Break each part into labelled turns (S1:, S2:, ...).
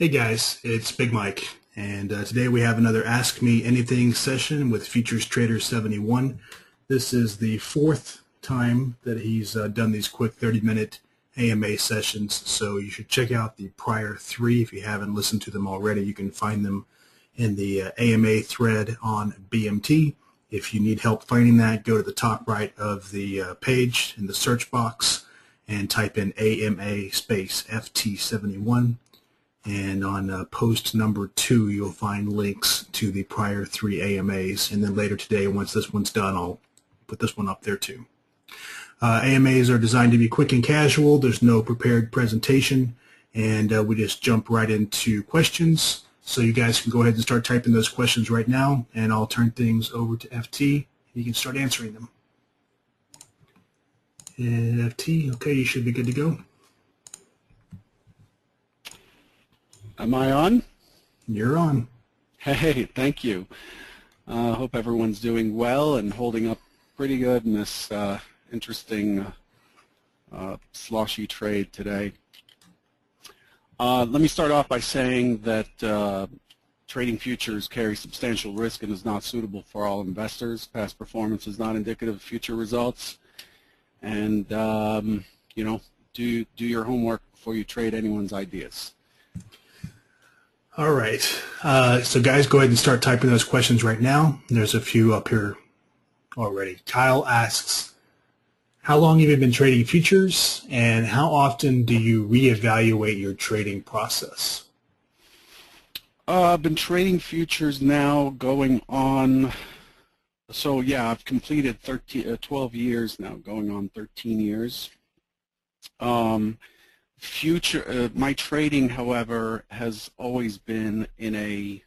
S1: Hey guys, it's Big Mike, and today we have another Ask Me Anything session with FuturesTrader71. This is the fourth time that he's done these quick 30-minute AMA sessions, so you should check out the prior three if you haven't listened to them already. You can find them in the AMA thread on BMT. If you need help finding that, go to the top right of the page in the search box and type in AMA space FT71. And on post number 2, you'll find links to the prior 3 AMAs. And then later today, once this one's done, I'll put this one up there too. AMAs are designed to be quick and casual. There's no prepared presentation. And we just jump right into questions. So you guys can go ahead and start typing those questions right now. And I'll turn things over to FT. And you can start answering them. And FT, okay, you should be good to go.
S2: Am I on?
S1: You're on.
S2: Hey, thank you. Hope everyone's doing well and holding up pretty good in this interesting sloshy trade today. Let me start off by saying that trading futures carries substantial risk and is not suitable for all investors. Past performance is not indicative of future results. And, you know, do your homework before you trade anyone's ideas.
S1: All right. So guys, go ahead and start typing those questions right now. There's a few up here already. Kyle asks, how long have you been trading futures, and how often do you reevaluate your trading process?
S2: I've been trading futures now going on, so yeah, I've completed 12 years now, going on 13 years. My trading, however, has always been in a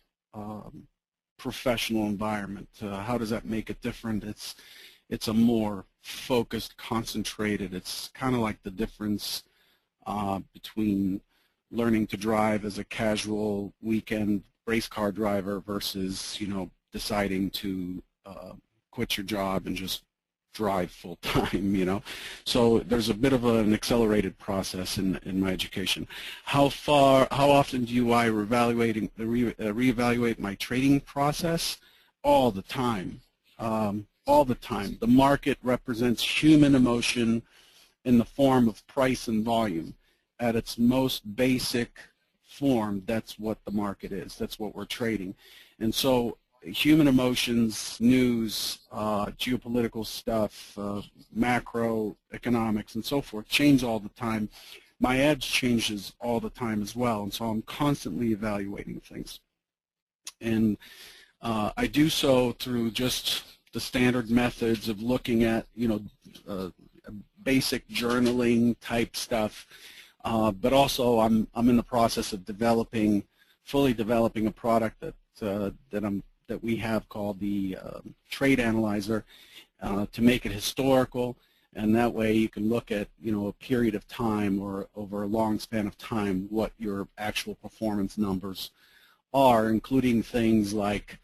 S2: professional environment. How does that make it different? It's a more focused, concentrated. It's kind of like the difference between learning to drive as a casual weekend race car driver versus, you know, deciding to quit your job and just drive full time, you know. So there's a bit of an accelerated process in my education. How often do I reevaluate my trading process? All the time. All the time. The market represents human emotion in the form of price and volume. At its most basic form, that's what the market is. That's what we're trading. And so human emotions, news, geopolitical stuff, macroeconomics, and so forth change all the time. My edge changes all the time as well, and so I'm constantly evaluating things. And I do so through just the standard methods of looking at, you know, basic journaling type stuff, but also I'm in the process of fully developing a product that we have called the Trade Analyzer to make it historical, and that way you can look at, you know, a period of time or over a long span of time what your actual performance numbers are, including things like,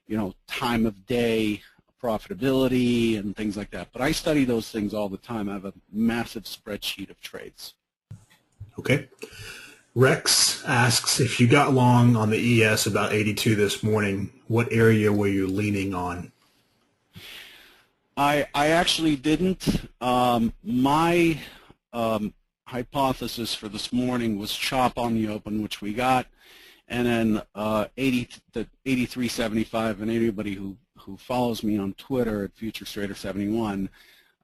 S2: you know, time of day, profitability, and things like that. But I study those things all the time. I have a massive spreadsheet of trades.
S1: Okay. Rex asks, if you got long on the ES about 82 this morning, what area were you leaning on?
S2: I actually didn't. My hypothesis for this morning was chop on the open, which we got, and then the 83.75, and anybody who follows me on Twitter at FuturesTrader71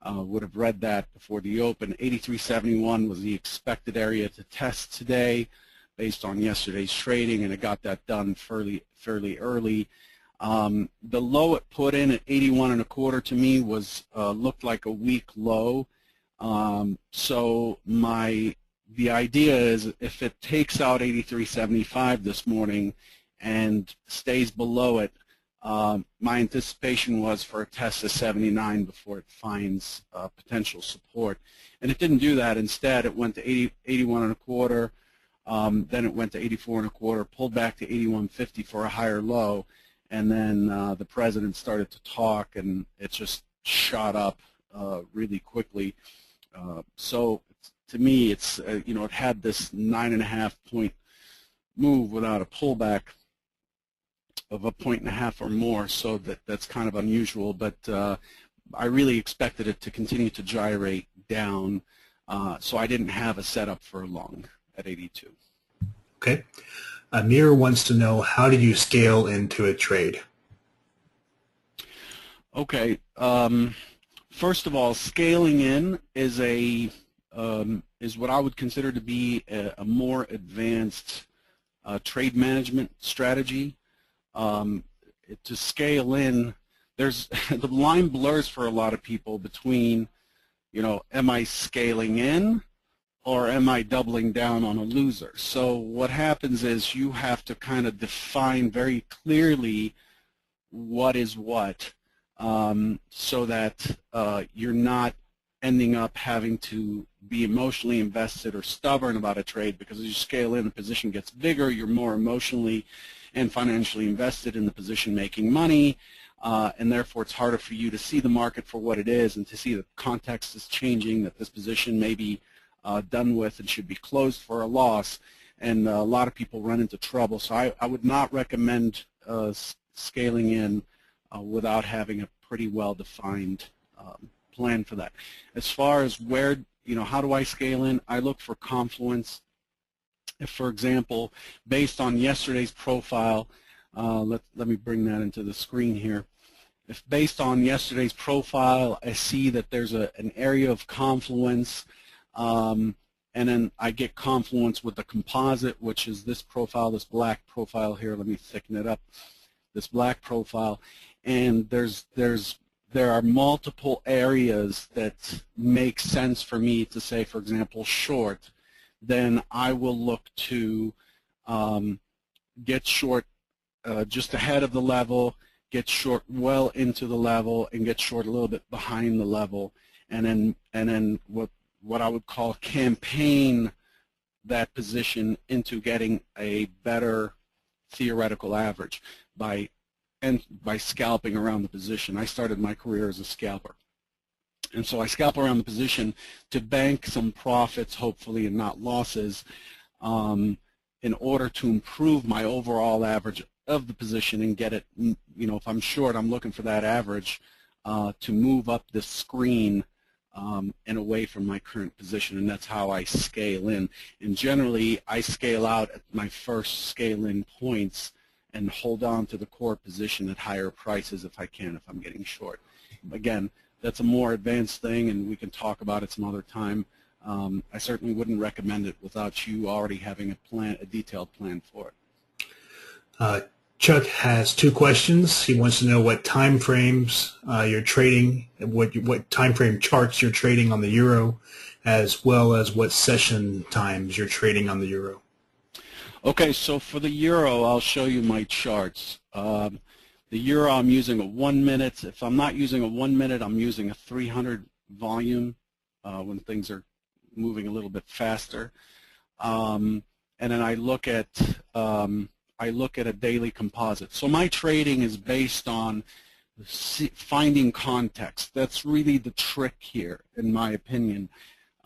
S2: would have read that before the open. 83.71 was the expected area to test today based on yesterday's trading, and it got that done fairly early. The low it put in at 81.25 to me was looked like a weak low. So the idea is if it takes out 83.75 this morning and stays below it, my anticipation was for a test of 79 before it finds potential support, and it didn't do that. Instead, it went to 81.25, then it went to 84.25, pulled back to 81.50 for a higher low, and then the president started to talk, and it just shot up really quickly. So to me, it's you know, it had this 9.5 point move without a pullback of 1.5 or more, so that's kind of unusual, but I really expected it to continue to gyrate down, so I didn't have a setup for long at 82.
S1: Okay. Amir wants to know, how did you scale into a trade?
S2: Okay. First of all, scaling in is is what I would consider to be a more advanced trade management strategy. To scale in, there's the line blurs for a lot of people between, am I scaling in or am I doubling down on a loser? So what happens is you have to kind of define very clearly what is what, so that you're not ending up having to be emotionally invested or stubborn about a trade, because as you scale in, the position gets bigger, you're more emotionally and financially invested in the position, making money, and therefore it's harder for you to see the market for what it is and to see the context is changing, that this position may be done with and should be closed for a loss, and a lot of people run into trouble. So I would not recommend scaling in without having a pretty well-defined plan for that. As far as where, how do I scale in? I look for confluence. If, for example, based on yesterday's profile, let me bring that into the screen here. If based on yesterday's profile, I see that there's an area of confluence, and then I get confluence with the composite, which is this profile, this black profile here. Let me thicken it up. This black profile, and there are multiple areas that make sense for me to say, for example, short. Then I will look to get short just ahead of the level, get short well into the level, and get short a little bit behind the level, and then what I would call campaign that position into getting a better theoretical average by scalping around the position. I started my career as a scalper. And so I scalp around the position to bank some profits, hopefully, and not losses, in order to improve my overall average of the position and get it, if I'm short, I'm looking for that average to move up the screen and away from my current position, and that's how I scale in. And generally, I scale out at my first scale-in points and hold on to the core position at higher prices if I can, if I'm getting short. Again, that's a more advanced thing, and we can talk about it some other time. I certainly wouldn't recommend it without you already having a detailed plan for it.
S1: Chuck has two questions. He wants to know what time frames you're trading, what time frame charts you're trading on the euro, as well as what session times you're trading on the euro.
S2: Okay, so for the euro, I'll show you my charts. The euro, I'm using a 1 minute. If I'm not using a 1 minute, I'm using a 300 volume when things are moving a little bit faster. And then I look at a daily composite. So my trading is based on finding context. That's really the trick here, in my opinion.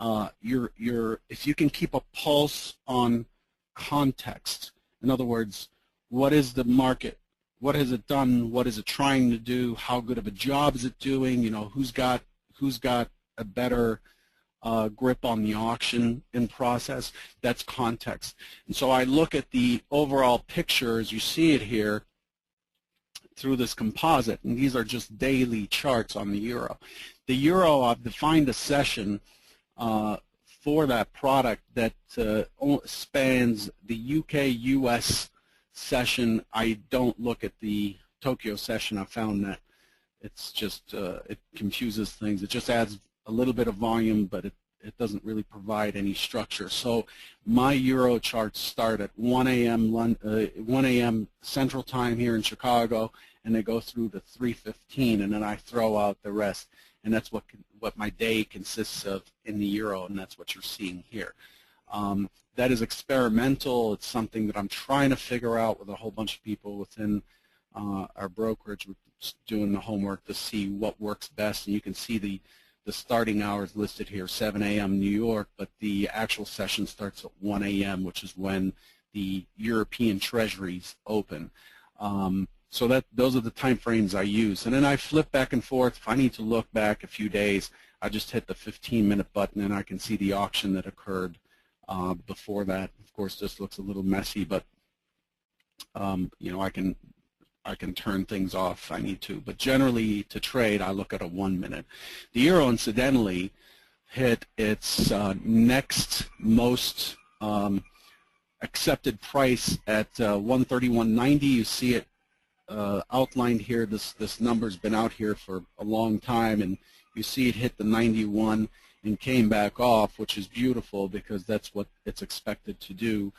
S2: If you can keep a pulse on context, in other words, what is the market? What has it done? What is it trying to do? How good of a job is it doing? Who's got a better grip on the auction in process? That's context. And so I look at the overall picture as you see it here through this composite, and these are just daily charts on the euro. The euro, I've defined a session for that product that spans the UK-US session. I don't look at the Tokyo session. I found that it's just it confuses things. It just adds a little bit of volume, but it doesn't really provide any structure. So my euro charts start at 1 a.m. Central Time here in Chicago, and they go through to 3:15, and then I throw out the rest. And that's what my day consists of in the euro, and that's what you're seeing here. That is experimental. It's something that I'm trying to figure out with a whole bunch of people within our brokerage. We're doing the homework to see what works best, and you can see the starting hours listed here, 7 a.m. New York, but the actual session starts at 1 a.m., which is when the European Treasuries open. So those are the time frames I use. And then I flip back and forth. If I need to look back a few days, I just hit the 15-minute button and I can see the auction that occurred before that. Of course, this looks a little messy, but you know, I can turn things off if I need to. But generally, to trade, I look at a 1 minute. The euro, incidentally, hit its next most accepted price at 131.90. You see it outlined here. This number's been out here for a long time, and you see it hit the 91 and came back off, which is beautiful because that's what it's expected to do.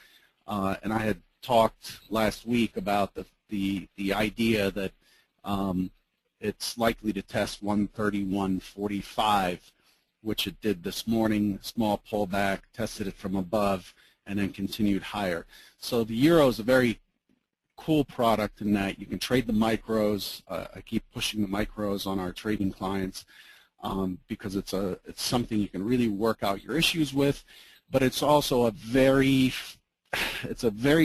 S2: And I had talked last week about the idea that it's likely to test 131.45, which it did this morning. Small pullback, tested it from above, and then continued higher. So the euro is a very cool product in that you can trade the micros. I keep pushing the micros on our trading clients because it's something you can really work out your issues with, but it's also a very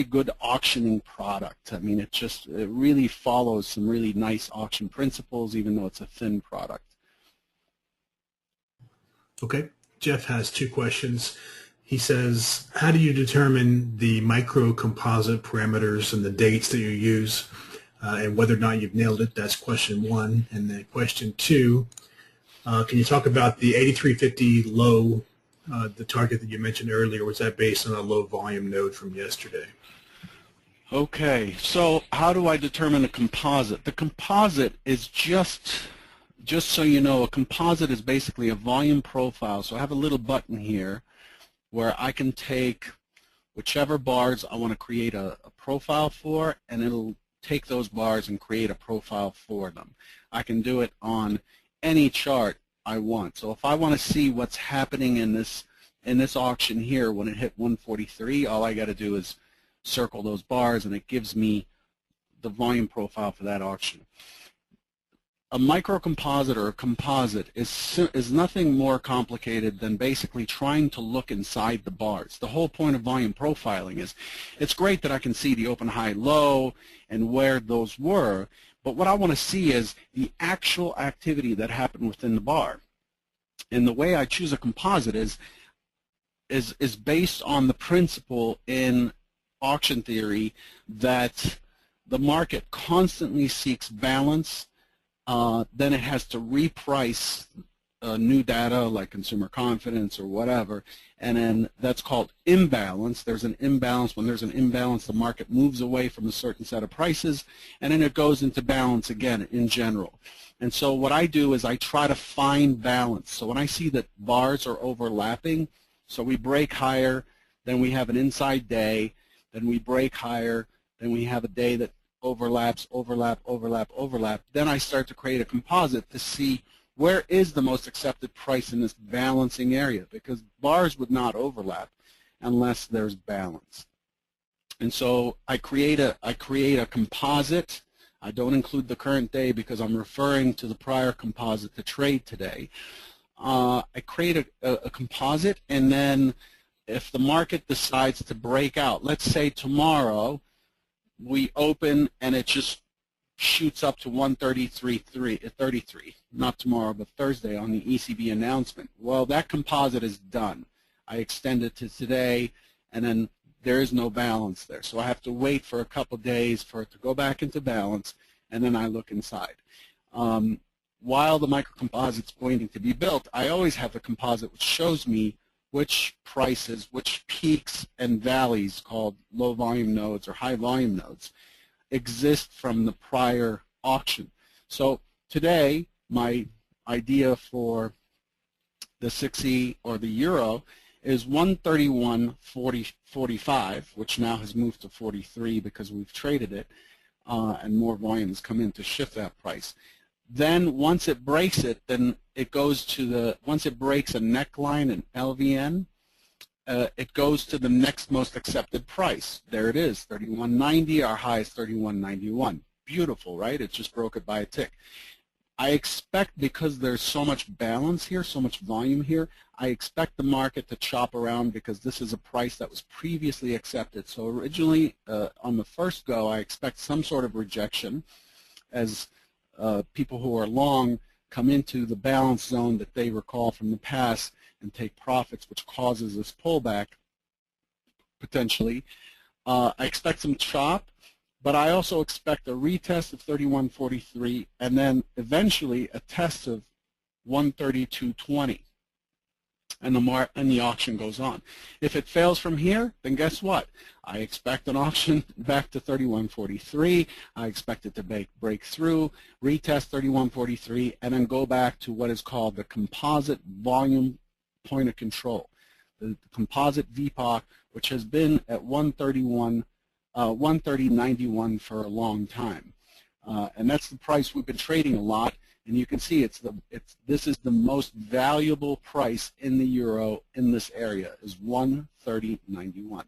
S2: good auctioning product. I mean, it really follows some really nice auction principles, even though it's a thin product.
S1: Okay, Jeff has two questions. He says, how do you determine the micro composite parameters and the dates that you use and whether or not you've nailed it? That's question one. And then question two, can you talk about the 8350 low, the target that you mentioned earlier? Was that based on a low volume node from yesterday?
S2: Okay, so how do I determine a composite? The composite is just so you know, a composite is basically a volume profile. So I have a little button here where I can take whichever bars I want to create a profile for, and it'll take those bars and create a profile for them. I can do it on any chart I want. So if I want to see what's happening in this auction here when it hit 143, all I got to do is circle those bars, and it gives me the volume profile for that auction. A microcomposite or a composite is nothing more complicated than basically trying to look inside the bars. The whole point of volume profiling is it's great that I can see the open, high, low and where those were, but what I want to see is the actual activity that happened within the bar. And the way I choose a composite is based on the principle in auction theory that the market constantly seeks balance. Then it has to reprice new data like consumer confidence or whatever, and then that's called imbalance. There's an imbalance. When there's an imbalance, the market moves away from a certain set of prices, and then it goes into balance again in general. And so what I do is I try to find balance. So when I see that bars are overlapping, so we break higher, then we have an inside day, then we break higher, then we have a day that overlaps, overlap, overlap, overlap. Then I start to create a composite to see where is the most accepted price in this balancing area, because bars would not overlap unless there's balance. And so I create a composite. I don't include the current day because I'm referring to the prior composite to trade today. I create a composite, and then if the market decides to break out, let's say tomorrow we open and it just shoots up to 133.33, not tomorrow but Thursday on the ECB announcement. Well, that composite is done. I extend it to today, and then there is no balance there. So I have to wait for a couple days for it to go back into balance, and then I look inside. While the microcomposite's waiting to be built, I always have a composite which shows me which prices, which peaks and valleys called low volume nodes or high volume nodes exist from the prior auction. So today, my idea for the 6E or the euro is 131.45, which now has moved to 43 because we've traded it, and more volumes come in to shift that price. Then once it breaks it, then it goes to once it breaks a neckline, an LVN, it goes to the next most accepted price. There it is, 31.90. Our high is 31.91. Beautiful, right? It just broke it by a tick. I expect, because there's so much balance here, so much volume here, I expect the market to chop around because this is a price that was previously accepted. So originally, on the first go, I expect some sort of rejection as people who are long come into the balance zone that they recall from the past and take profits, which causes this pullback potentially. I expect some chop. But I also expect a retest of 31.43 and then eventually a test of 132.20, and the auction goes on. If it fails from here, then guess what? I expect an auction back to 31.43. I expect it to break through, retest 31.43, and then go back to what is called the composite volume point of control, the composite VPOC, which has been at 130.91 for a long time, and that's the price we've been trading a lot. And you can see this is the most valuable price in the euro in this area, is 130.91.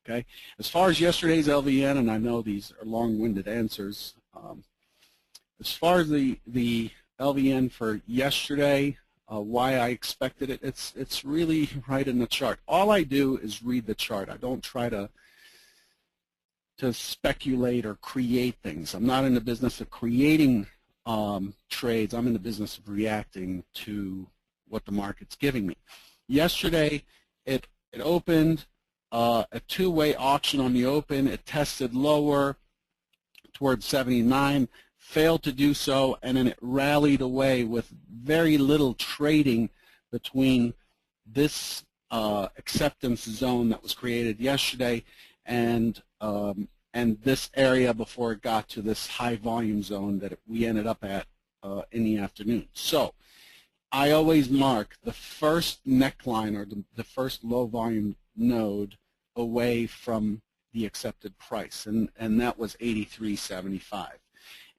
S2: Okay. As far as yesterday's LVN, and I know these are long-winded answers. As far as the LVN for yesterday, why I expected it, it's really right in the chart. All I do is read the chart. I don't try to speculate or create things. I'm not in the business of creating trades. I'm in the business of reacting to what the market's giving me. Yesterday, it opened a two-way auction on the open. It tested lower towards 79, failed to do so, and then it rallied away with very little trading between this acceptance zone that was created yesterday and this area before it got to this high volume zone that we ended up at in the afternoon. So I always mark the first neckline or the first low volume node away from the accepted price, and that was 83.75.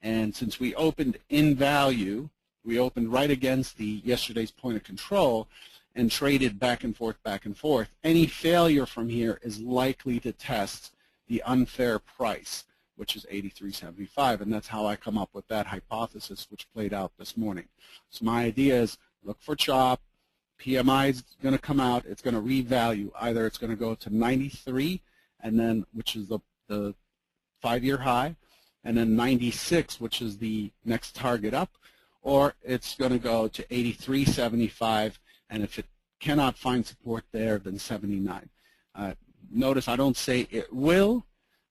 S2: And since we opened in value, we opened right against yesterday's point of control and traded back and forth, any failure from here is likely to test the unfair price, which is 83.75, and that's how I come up with that hypothesis, which played out this morning. So my idea is look for chop. PMI is going to come out. It's going to revalue. Either it's going to go to 93, and then which is the 5-year high, and then 96, which is the next target up, or it's going to go to 83.75, and if it cannot find support there, then 79. Notice I don't say it will.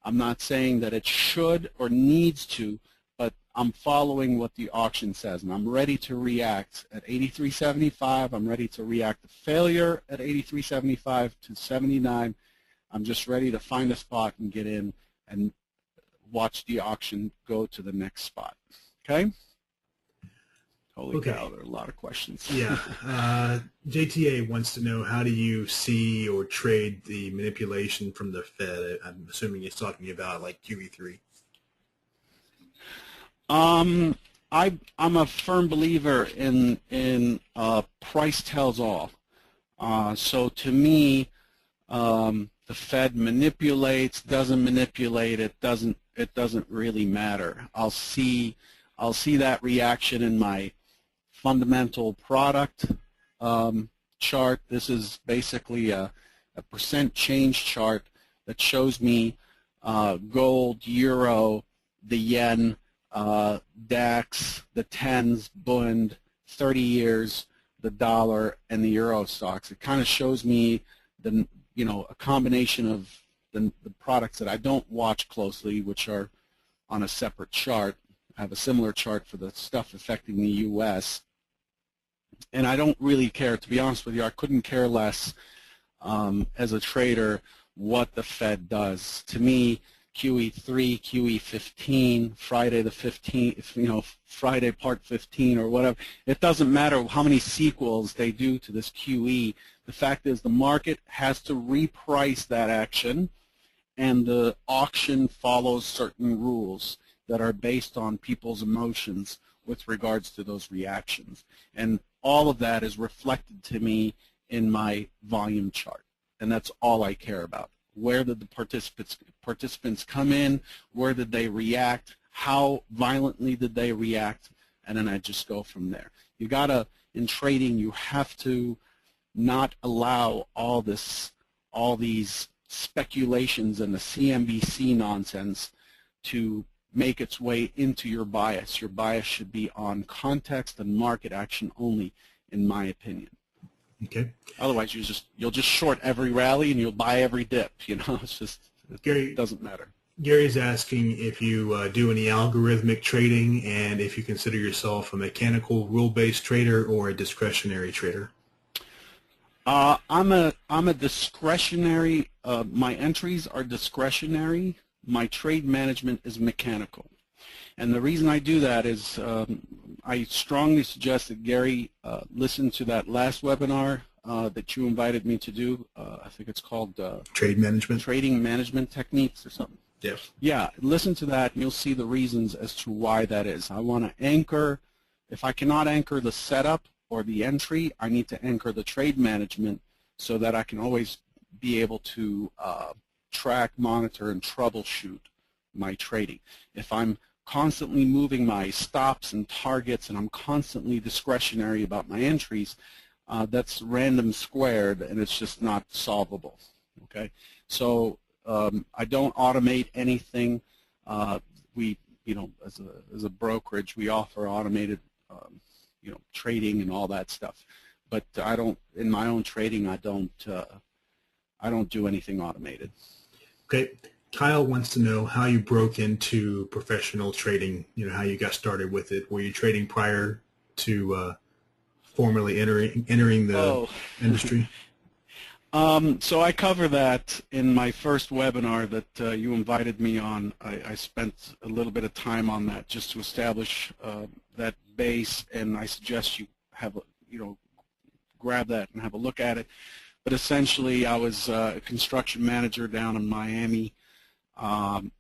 S2: I'm not saying that it should or needs to, but I'm following what the auction says, and I'm ready to react at 83.75. I'm ready to react to failure at 83.75 to 79. I'm just ready to find a spot and get in and watch the auction go to the next spot. Okay? Holy cow, there are a lot of questions.
S1: Yeah. JTA wants to know, how do you see or trade the manipulation from the Fed? I'm assuming he's talking about like QE3.
S2: I'm a firm believer in price tells all. So to me, the Fed manipulates, doesn't manipulate, it doesn't really matter. I'll see that reaction in my fundamental product chart. This is basically a percent change chart that shows me gold, euro, the yen, DAX, the 10s, Bund, 30 years, the dollar, and the euro stocks. It kind of shows me a combination of the products that I don't watch closely, which are on a separate chart. I have a similar chart for the stuff affecting the U.S. And I don't really care, to be honest with you. I couldn't care less as a trader what the Fed does. To me, QE3, QE15, Friday the 15th, Friday part 15 or whatever, it doesn't matter how many sequels they do to this QE. The fact is the market has to reprice that action, and the auction follows certain rules that are based on people's emotions with regards to those reactions. And all of that is reflected to me in my volume chart. And that's all I care about. Where did the participants come in? Where did they react? How violently did they react? and then I just go from there. You gotta, in trading, you have to not allow all these speculations and the CNBC nonsense to make its way into your bias. Your bias should be on context and market action only, in my opinion.
S1: Okay.
S2: Otherwise, you'll just short every rally and you'll buy every dip. You know, it doesn't matter.
S1: Gary's asking if you do any algorithmic trading and if you consider yourself a mechanical rule-based trader or a discretionary trader.
S2: I'm a discretionary. My entries are discretionary. My trade management is mechanical, and the reason I do that is I strongly suggest that Gary listen to that last webinar that you invited me to do. I think it's called
S1: Trade Management.
S2: Trading Management Techniques or something.
S1: Yes.
S2: Yeah, listen to that, and you'll see the reasons as to why that is. I want to anchor. If I cannot anchor the setup or the entry, I need to anchor the trade management so that I can always be able to track, monitor, and troubleshoot my trading. If I'm constantly moving my stops and targets and I'm constantly discretionary about my entries, that's random squared and it's just not solvable. Okay, so I don't automate anything. We, as a brokerage, we offer automated, trading and all that stuff. But I don't, in my own trading, I don't do anything automated.
S1: Okay. Kyle wants to know how you broke into professional trading, how you got started with it. Were you trading prior to formally entering the industry?
S2: So I cover that in my first webinar that you invited me on. I spent a little bit of time on that just to establish that base, and I suggest you have, grab that and have a look at it. But essentially, I was a construction manager down in Miami, and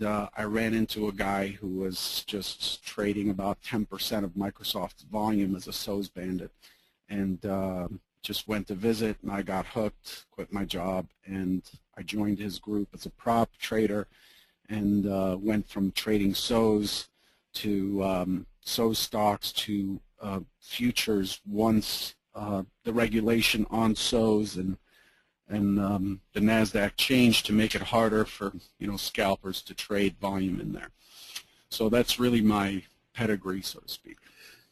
S2: I ran into a guy who was just trading about 10% of Microsoft's volume as a SOS bandit, and just went to visit, and I got hooked, quit my job, and I joined his group as a prop trader, and went from trading SOS to SOS stocks to futures once the regulation on SOS and the NASDAQ changed to make it harder for scalpers to trade volume in there. So that's really my pedigree, so to speak.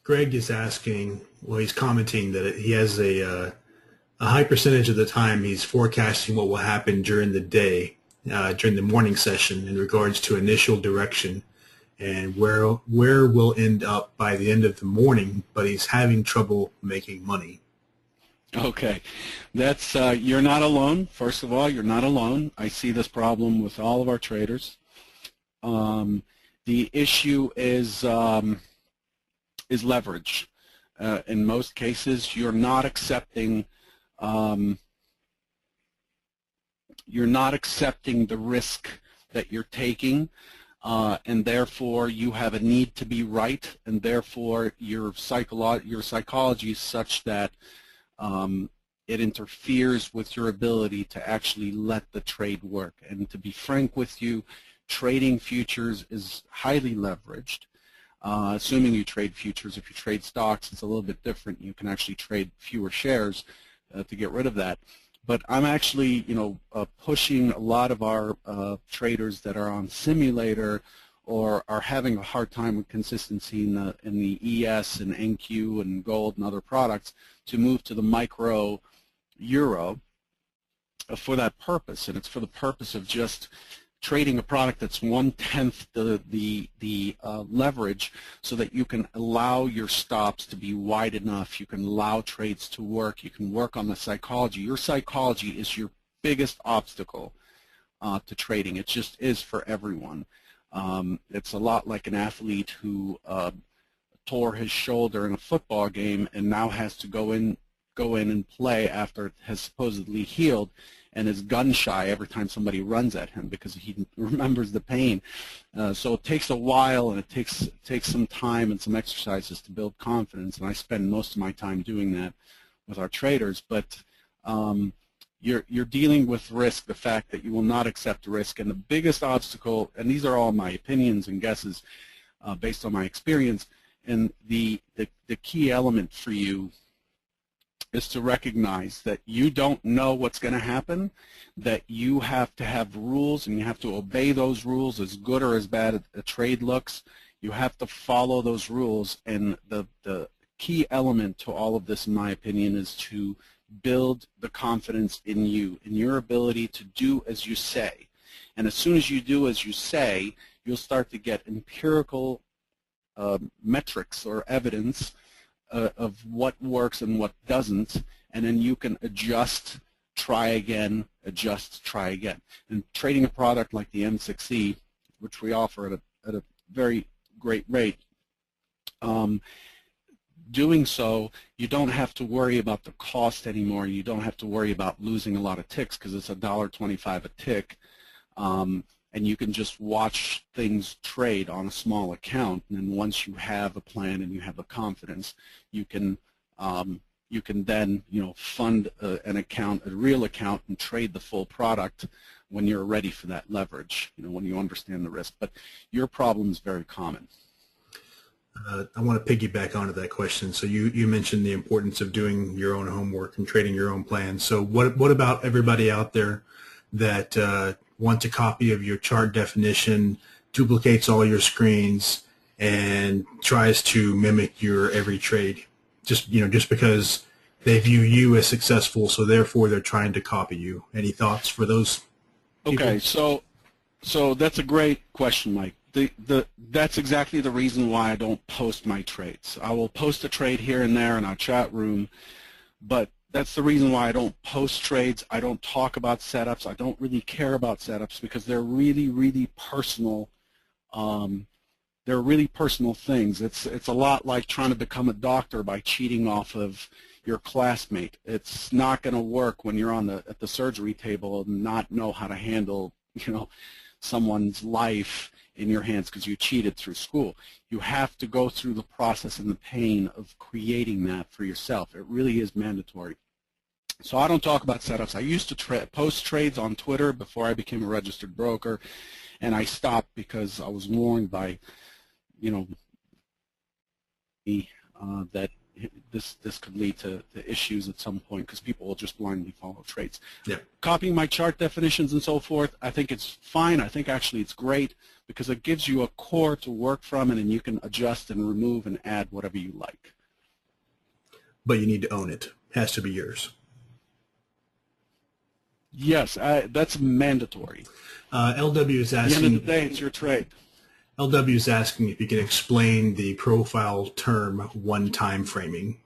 S1: Greg is asking, well, he's commenting that he has a high percentage of the time he's forecasting what will happen during the day, during the morning session in regards to initial direction and where we'll end up by the end of the morning, but he's having trouble making money.
S2: Okay, that's you're not alone. First of all, you're not alone. I see this problem with all of our traders. The issue is leverage. In most cases, you're not accepting the risk that you're taking, and therefore you have a need to be right, and therefore your psychology is such that it interferes with your ability to actually let the trade work. And to be frank with you, trading futures is highly leveraged. Assuming you trade futures, if you trade stocks, it's a little bit different. You can actually trade fewer shares to get rid of that. But I'm actually, pushing a lot of our traders that are on simulator or are having a hard time with consistency in the ES and NQ and gold and other products to move to the micro euro for that purpose. And it's for the purpose of just trading a product that's 1/10 the leverage, so that you can allow your stops to be wide enough, you can allow trades to work, you can work on the psychology. Your psychology is your biggest obstacle to trading. It just is for everyone. It's a lot like an athlete who tore his shoulder in a football game and now has to go in and play after it has supposedly healed, and is gun shy every time somebody runs at him because he remembers the pain. So it takes a while, and it takes some time and some exercises to build confidence, and I spend most of my time doing that with our traders. But you're dealing with risk, the fact that you will not accept risk, and the biggest obstacle, and these are all my opinions and guesses based on my experience, And the key element for you is to recognize that you don't know what's going to happen, that you have to have rules and you have to obey those rules, as good or as bad a trade looks. You have to follow those rules, and the key element to all of this, in my opinion, is to build the confidence in you, in your ability to do as you say. And as soon as you do as you say, you'll start to get empirical metrics or evidence of what works and what doesn't, and then you can adjust, try again, adjust, try again. And trading a product like the M6E, which we offer at a very great rate, doing so, you don't have to worry about the cost anymore. You don't have to worry about losing a lot of ticks because it's $1.25 a tick. And you can just watch things trade on a small account, and then once you have a plan and you have a confidence, you can then fund an account, a real account, and trade the full product when you're ready for that leverage, when you understand the risk. But your problem is very common.
S1: I want to piggyback onto that question. So you mentioned the importance of doing your own homework and trading your own plan. So what about everybody out there that wants a copy of your chart definition, duplicates all your screens, and tries to mimic your every trade, just because they view you as successful, so therefore they're trying to copy you? Any thoughts for those people?
S2: Okay, so that's a great question, Mike. That's exactly the reason why I don't post my trades. I will post a trade here and there in our chat room, but that's the reason why I don't post trades. I don't talk about setups. I don't really care about setups because they're really, really personal. They're really personal things. It's a lot like trying to become a doctor by cheating off of your classmate. It's not going to work when you're at the surgery table and not know how to handle someone's life in your hands because you cheated through school. You have to go through the process and the pain of creating that for yourself. It really is mandatory. So I don't talk about setups. I used to post trades on Twitter before I became a registered broker, and I stopped because I was warned by, that this could lead to issues at some point because people will just blindly follow trades.
S1: Yeah.
S2: Copying my chart definitions and so forth, I think it's fine. I think actually it's great because it gives you a core to work from, and then you can adjust and remove and add whatever you like.
S1: But you need to own it. It has to be yours.
S2: Yes, that's mandatory.
S1: LW is asking.
S2: At the end of the day, it's your trade.
S1: LW is asking if you can explain the profile term one-time framing.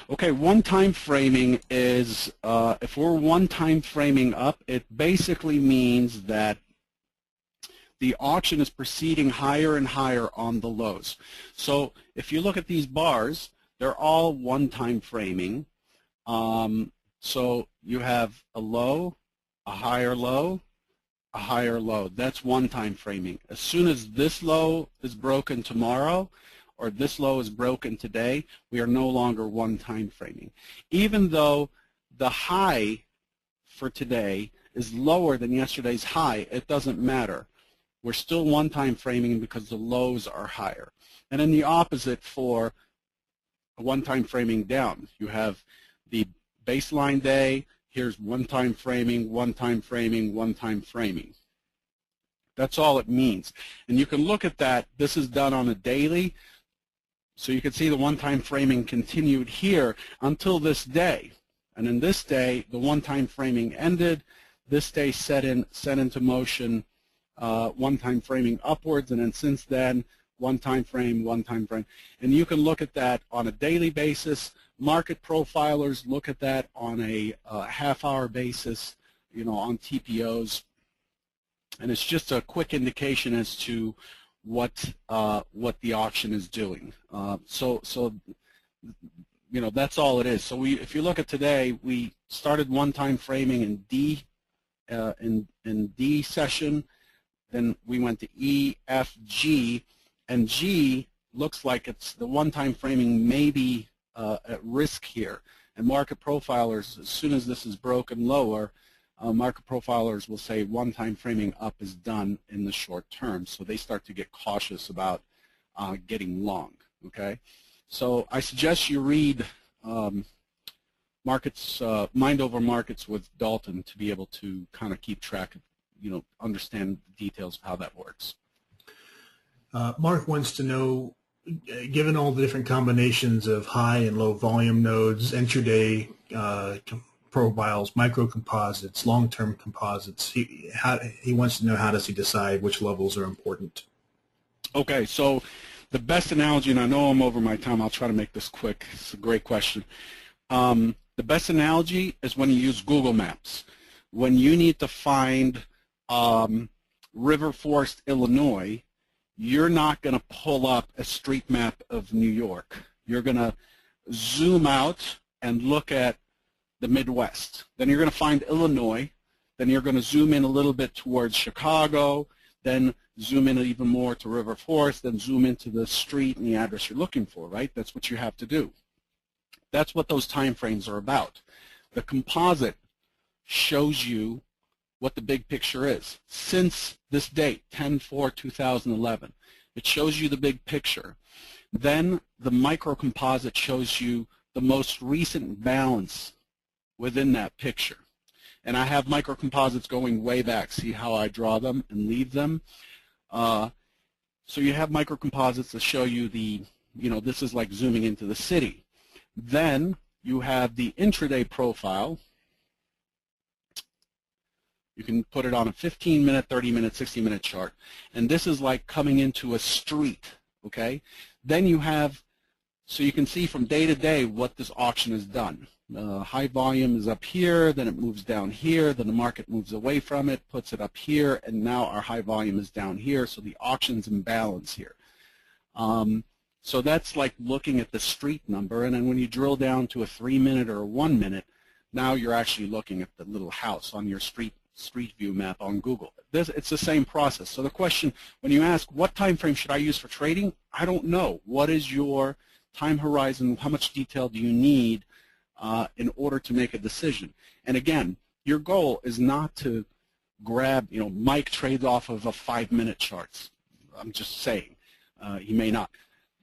S2: Okay, one-time framing is, if we're one-time framing up, it basically means that the auction is proceeding higher and higher on the lows. So if you look at these bars, they're all one-time framing. So you have a low, a higher low, a higher low. That's one-time framing. As soon as this low is broken tomorrow or this low is broken today, we are no longer one-time framing. Even though the high for today is lower than yesterday's high, it doesn't matter. We're still one-time framing because the lows are higher. And then the opposite for a one-time framing down. You have the baseline day, here's one-time framing, one-time framing, one-time framing. That's all it means. And you can look at that. This is done on a daily. So you can see the one-time framing continued here until this day. And in this day, the one-time framing ended. This day set into motion one-time framing upwards, and then since then, one-time frame, one-time frame. And you can look at that on a daily basis. Market profilers look at that on a half-hour basis, on TPOs. And it's just a quick indication as to what the auction is doing. So that's all it is. So if you look at today, we started one-time framing in D session. Then we went to E, F, G, and G looks like it's the one-time framing may be at risk here. And market profilers, as soon as this is broken lower, market profilers will say one-time framing up is done in the short term. So they start to get cautious about getting long. Okay, so I suggest you read markets, Mind Over Markets with Dalton to be able to kind of keep track of, understand the details of how that works.
S1: Mark wants to know, given all the different combinations of high and low volume nodes, intraday profiles, micro composites, long-term composites, he wants to know, how does he decide which levels are important?
S2: Okay, so the best analogy, and I know I'm over my time, I'll try to make this quick. It's a great question. The best analogy is when you use Google Maps. When you need to find River Forest, Illinois, you're not going to pull up a street map of New York. You're going to zoom out and look at the Midwest. Then you're going to find Illinois. Then you're going to zoom in a little bit towards Chicago. Then zoom in even more to River Forest. Then zoom into the street and the address you're looking for, right? That's what you have to do. That's what those time frames are about. The composite shows you what the big picture is. Since this date, 10/4/2011, it shows you the big picture. Then the micro composite shows you the most recent balance within that picture. And I have micro composites going way back. See how I draw them and leave them? So you have micro composites that show you the, this is like zooming into the city. Then you have the intraday profile. You can put it on a 15-minute, 30-minute, 60-minute chart. And this is like coming into a street, okay? Then you have, so you can see from day to day what this auction has done. High volume is up here, then it moves down here, then the market moves away from it, puts it up here, and now our high volume is down here, so the auction's in balance here. So that's like looking at the street number, and then when you drill down to a 3-minute or a 1-minute, now you're actually looking at the little house on your street view map on Google. It's the same process. So the question, when you ask what time frame should I use for trading, I don't know. What is your time horizon? How much detail do you need in order to make a decision? And again, your goal is not to grab, Mike trades off of a 5-minute charts. I'm just saying. He may not.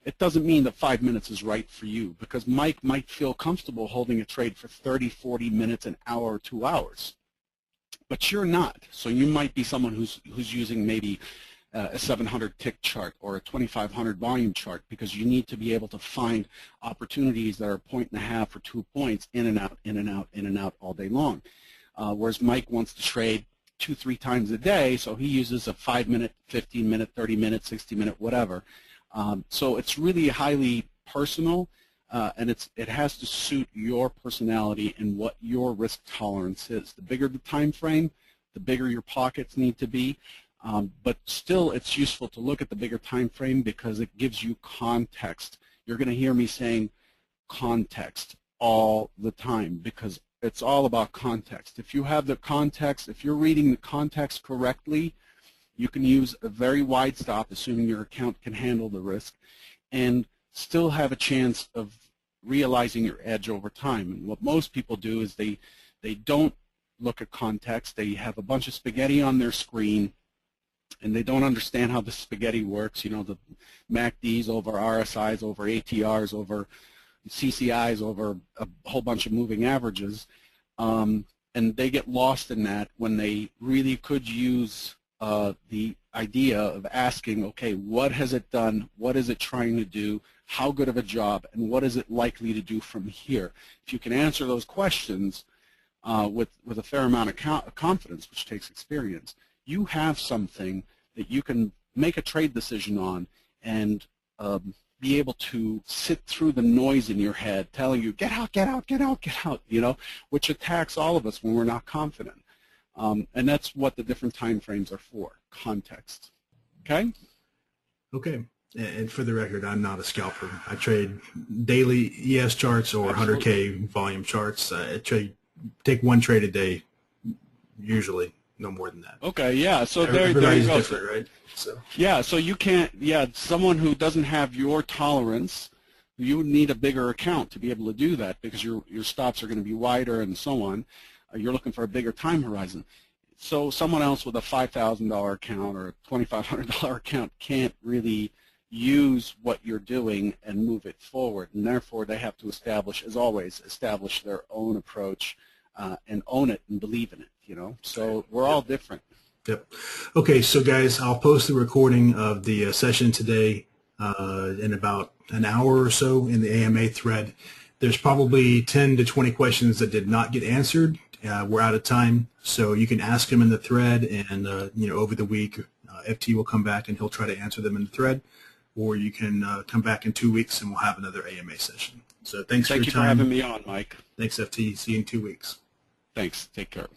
S2: It doesn't mean that 5 minutes is right for you, because Mike might feel comfortable holding a trade for 30, 40 minutes, an hour, or 2 hours. But you're not. So you might be someone who's using maybe a 700 tick chart or a 2500 volume chart, because you need to be able to find opportunities that are 1.5 or 2 points in and out, in and out, in and out all day long. Whereas Mike wants to trade 2-3 times a day, so he uses a 5-minute, 15-minute, 30-minute, 60-minute, whatever. So it's really highly personal, and it has to suit your personality and what your risk tolerance is. The bigger the time frame, the bigger your pockets need to be. But still, it's useful to look at the bigger time frame because it gives you context. You're going to hear me saying context all the time because it's all about context. If you have the context, if you're reading the context correctly, you can use a very wide stop, assuming your account can handle the risk, and still have a chance of realizing your edge over time. And what most people do is they don't look at context. They have a bunch of spaghetti on their screen, and they don't understand how the spaghetti works. The MACDs over RSIs over ATRs over CCIs over a whole bunch of moving averages, and they get lost in that when they really could use the idea of asking, okay, what has it done? What is it trying to do? How good of a job? And what is it likely to do from here? If you can answer those questions with a fair amount of confidence, which takes experience, you have something that you can make a trade decision on and be able to sit through the noise in your head telling you, get out, get out, get out, get out, which attacks all of us when we're not confident. And that's what the different time frames are for, context. Okay?
S1: Okay. And for the record, I'm not a scalper. I trade daily ES charts or 100K volume charts. I take one trade a day, usually, no more than that.
S2: Okay, yeah. So there you go.
S1: Different, right? So.
S2: Yeah, so you can't, someone who doesn't have your tolerance, you would need a bigger account to be able to do that because your stops are going to be wider and so on. You're looking for a bigger time horizon. So someone else with a $5,000 account or a $2,500 account can't really use what you're doing and move it forward. And therefore, they have to establish, as always, establish their own approach and own it and believe in it, you know. So we're all different.
S1: Yep. Okay, so guys, I'll post the recording of the session today in about an hour or so in the AMA thread. There's probably 10 to 20 questions that did not get answered. We're out of time, so you can ask them in the thread, and you know, over the week, FT will come back and he'll try to answer them in the thread, or you can come back in 2 weeks and we'll have another AMA session. So thanks for your time.
S2: Thank you for having me on, Mike.
S1: Thanks, FT. See you in 2 weeks.
S2: Thanks. Take care.